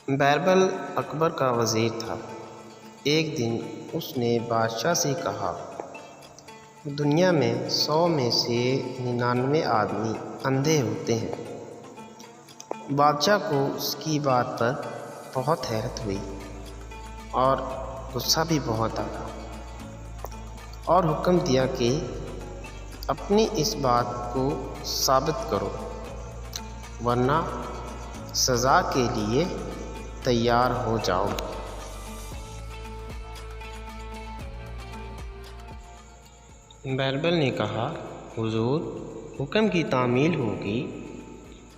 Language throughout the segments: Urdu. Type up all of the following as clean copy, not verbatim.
بیربل اکبر کا وزیر تھا۔ ایک دن اس نے بادشاہ سے کہا، دنیا میں 100 میں سے 99 آدمی اندھے ہوتے ہیں۔ بادشاہ کو اس کی بات پر بہت حیرت ہوئی اور غصہ بھی بہت آیا، اور حکم دیا کہ اپنی اس بات کو ثابت کرو، ورنہ سزا کے لیے تیار ہو جاؤ۔ بیربل نے کہا، حضور، حکم کی تعمیل ہوگی۔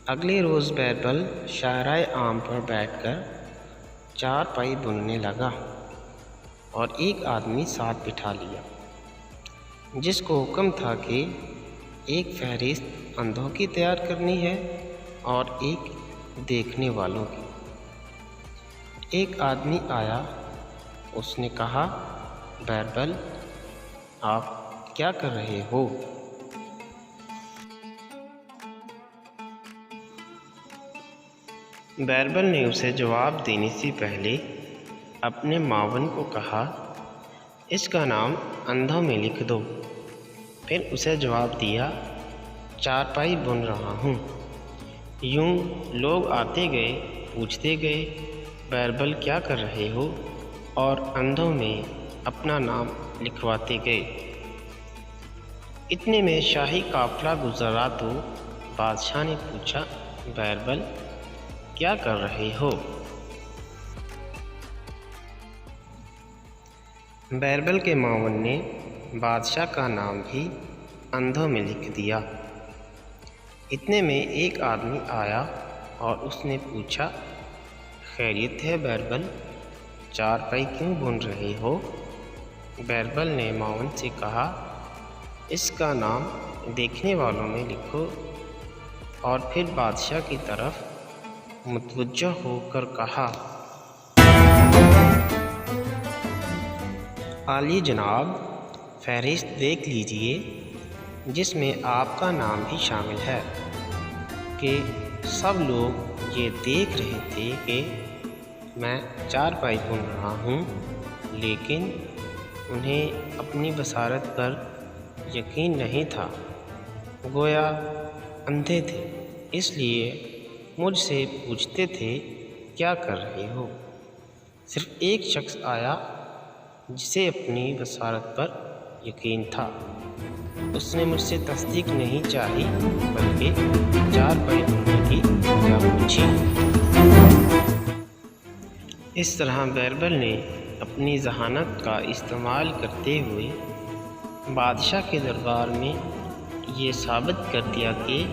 اگلے روز بیربل شاہراہ عام پر بیٹھ کر چارپائی بننے لگا اور ایک آدمی ساتھ بٹھا لیا، جس کو حکم تھا کہ ایک فہرست اندھوں کی تیار کرنی ہے اور ایک دیکھنے والوں کی۔ ایک آدمی آیا، اس نے کہا، بیربل، آپ کیا کر رہے ہو؟ بیربل نے اسے جواب دینے سے پہلے اپنے معاون کو کہا، اس کا نام اندھوں میں لکھ دو۔ پھر اسے جواب دیا، چارپائی بن رہا ہوں۔ یوں لوگ آتے گئے، پوچھتے گئے، بیربل کیا کر رہے ہو، اور اندھوں میں اپنا نام لکھواتے گئے۔ اتنے میں شاہی قافلہ گزرا تو بادشاہ نے پوچھا، بیربل کیا کر رہے ہو؟ بیربل کے معاون نے بادشاہ کا نام بھی اندھوں میں لکھ دیا۔ اتنے میں ایک آدمی آیا اور اس نے پوچھا، خیریت ہے بیربل، چارپائی کیوں بن رہے ہو؟ بیربل نے معاون سے کہا، اس کا نام دیکھنے والوں میں لکھو، اور پھر بادشاہ کی طرف متوجہ ہو کر کہا، عالی جناب، فہرست دیکھ لیجئے، جس میں آپ کا نام بھی شامل ہے۔ کہ سب لوگ یہ دیکھ رہے تھے کہ میں چارپائی بن رہا ہوں، لیکن انہیں اپنی بصارت پر یقین نہیں تھا، گویا اندھے تھے، اس لیے مجھ سے پوچھتے تھے کیا کر رہے ہو۔ صرف ایک شخص آیا جسے اپنی بصارت پر یقین تھا، اس نے مجھ سے تصدیق نہیں چاہی بلکہ چارپائی بننے کی وجہ پوچھی۔ اس طرح بیربل نے اپنی ذہانت کا استعمال کرتے ہوئے بادشاہ کے دربار میں یہ ثابت کر دیا کہ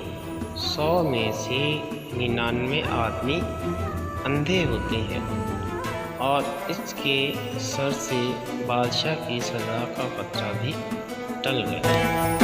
100 میں سے 99 آدمی اندھے ہوتے ہیں، اور اس کے سر سے بادشاہ کی سزا کا خطرہ بھی ٹل گیا۔